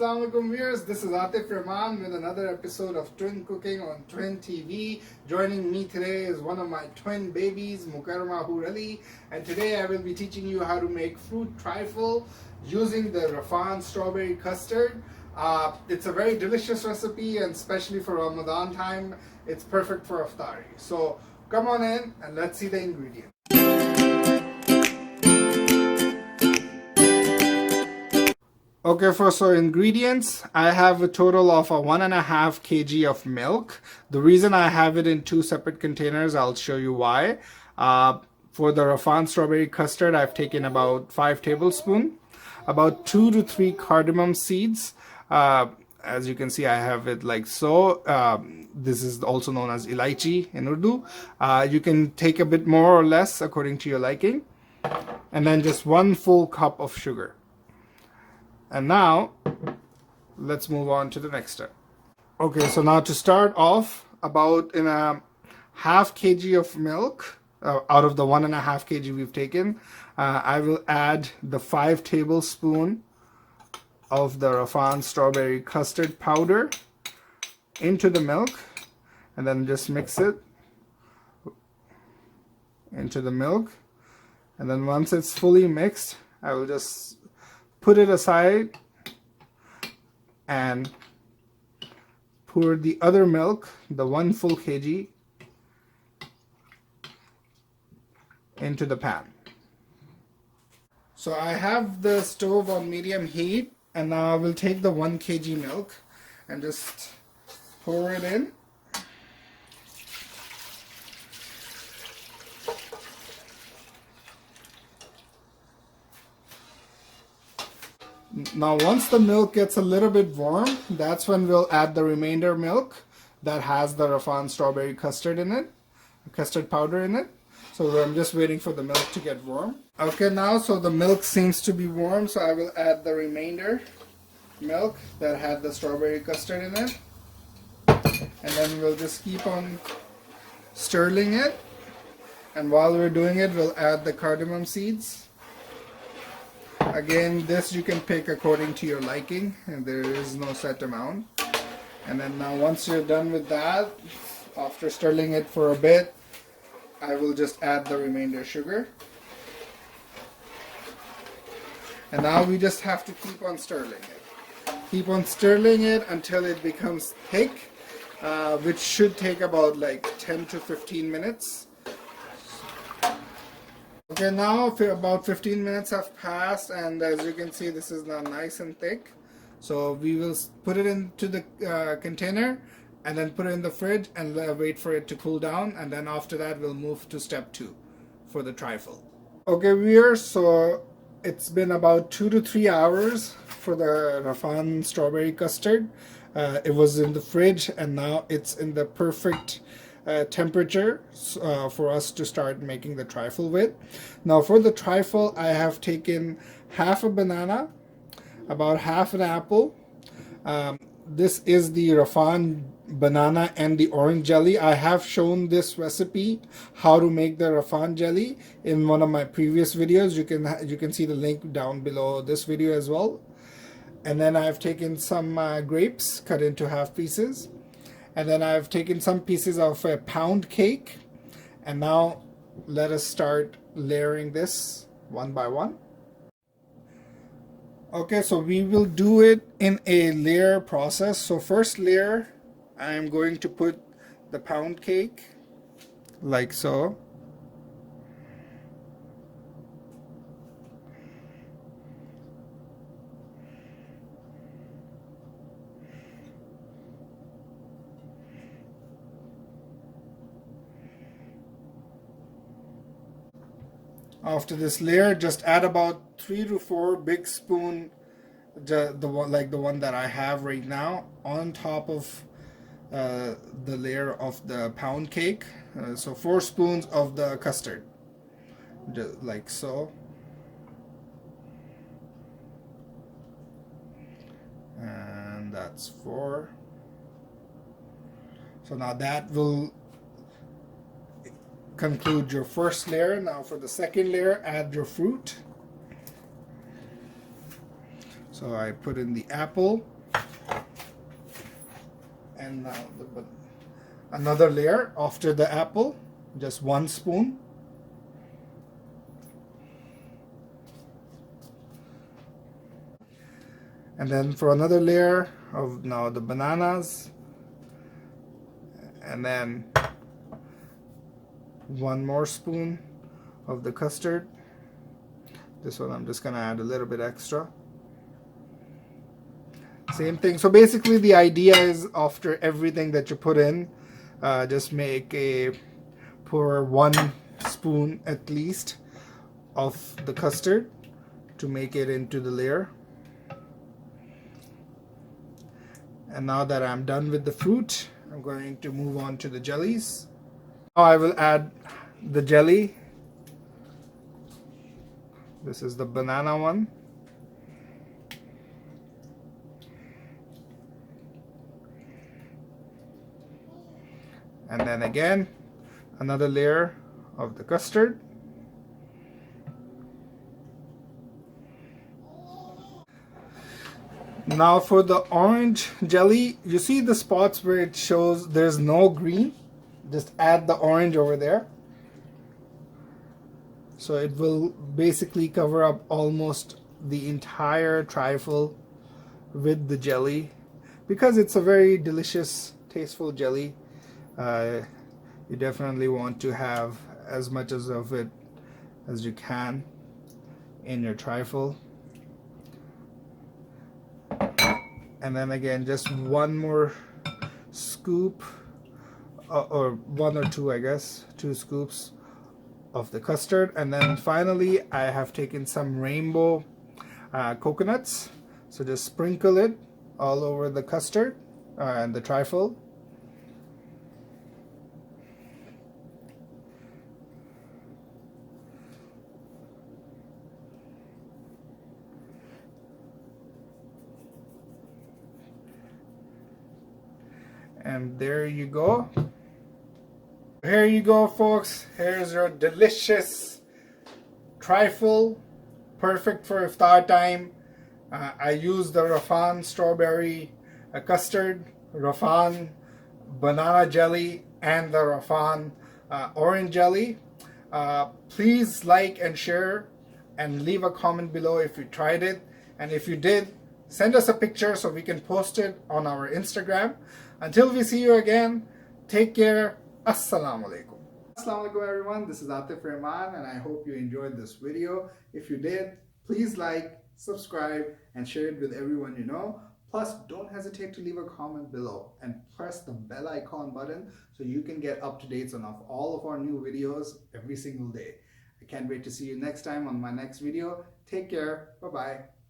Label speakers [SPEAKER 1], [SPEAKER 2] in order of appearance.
[SPEAKER 1] Assalamu alaikum viewers, this is Rafhan with another episode of Twin Cooking on Twin TV. Joining me today is one of my twin babies, Mukarrama Hurali, and today I will be teaching you how to make fruit trifle using the Rafhan strawberry custard. It's a very delicious recipe, and especially for Ramadan time, it's perfect for iftari. So come on in and let's see the ingredients. Okay, so ingredients, I have a total of 1.5 kg of milk. The reason I have it in two separate containers, I'll show you why. For the Rafhan strawberry custard, I've taken about 5 tablespoons, about 2 to 3 cardamom seeds. As you can see, I have it like so. This is also known as ilaichi in Urdu. You can take a bit more or less according to your liking. And then just 1 full cup of sugar. And now, let's move on to the next step. Okay, so now to start off, about in a half kg of milk, out of the 1.5 kg we've taken, I will add the 5 tablespoons of the Rafhan strawberry custard powder into the milk, and then just mix it into the milk. And then once it's fully mixed, I will just put it aside and pour the other milk, the 1 full kg, into the pan. So I have the stove on medium heat, and now I will take the 1 kg milk and just pour it in. Now once the milk gets a little bit warm, that's when we'll add the remainder milk that has the Rafhan strawberry custard in it, custard powder in it. So I'm just waiting for the milk to get warm. Okay, now so the milk seems to be warm, so I will add the remainder milk that had the strawberry custard in it. And then we'll just keep on stirring it. And while we're doing it, we'll add the cardamom seeds. Again, this you can pick according to your liking, and there is no set amount. And then now once you're done with that, after stirring it for a bit, I will just add the remainder sugar. And now we just have to keep on stirring it. Keep on stirring it until it becomes thick, which should take about like 10 to 15 minutes. Okay, now about 15 minutes have passed, and as you can see, this is now nice and thick. So we will put it into the container and then put it in the fridge and wait for it to cool down, and then after that we'll move to step 2 for the trifle. Okay viewers, so it's been about 2 to 3 hours for the Rafhan strawberry custard. It was in the fridge, and now it's in the perfect temperature for us to start making the trifle with. Now for the trifle, I have taken half a banana, about half an apple. This is the Rafhan banana and the orange jelly. I have shown this recipe, how to make the Rafhan jelly, in one of my previous videos. You can see the link down below this video as well. And then I've taken some grapes cut into half pieces. And then I've taken some pieces of a pound cake. And now let us start layering this one by one. Okay, so we will do it in a layer process. So first layer, I am going to put the pound cake like so. After this layer, just add about 3 to 4 big spoon, the one that I have right now, on top of the layer of the pound cake. So 4 spoons of the custard, just like so. And that's 4. So now that will conclude your first layer. Now for the second layer, add your fruit. So So I put in the apple, and now another layer after the apple, just 1 spoon. And then for another layer of now the bananas, and then 1 more spoon of the custard. This one I'm just gonna add a little bit extra. Same thing. So basically the idea is after everything that you put in, just pour 1 spoon at least of the custard to make it into the layer. And now that I'm done with the fruit, I'm going to move on to the jellies. Now I will add the jelly. This is the banana one. And then again, another layer of the custard. Now for the orange jelly, you see the spots where it shows there's no green? Just add the orange over there. So it will basically cover up almost the entire trifle with the jelly. Because it's a very delicious, tasteful jelly, you definitely want to have as much of it as you can in your trifle. And then again, just 1 more scoop, or 1 or 2, I guess, 2 scoops of the custard. And then finally I have taken some rainbow coconuts, so just sprinkle it all over the custard and the trifle. And there you go. Here you go, folks. Here's your delicious trifle, perfect for iftar time. I used the Rafhan strawberry custard, Rafhan banana jelly, and the Rafhan orange jelly. Please like and share and leave a comment below if you tried it, and if you did, send us a picture so we can post it on our Instagram. Until we see you again, take care. Assalamu alaikum. Assalamu alaikum everyone, this is Rafhan and I hope you enjoyed this video. If you did, please like, subscribe and share it with everyone you know. Plus, don't hesitate to leave a comment below and press the bell icon button so you can get up-to-dates on all of our new videos every single day. I can't wait to see you next time on my next video. Take care. Bye-bye.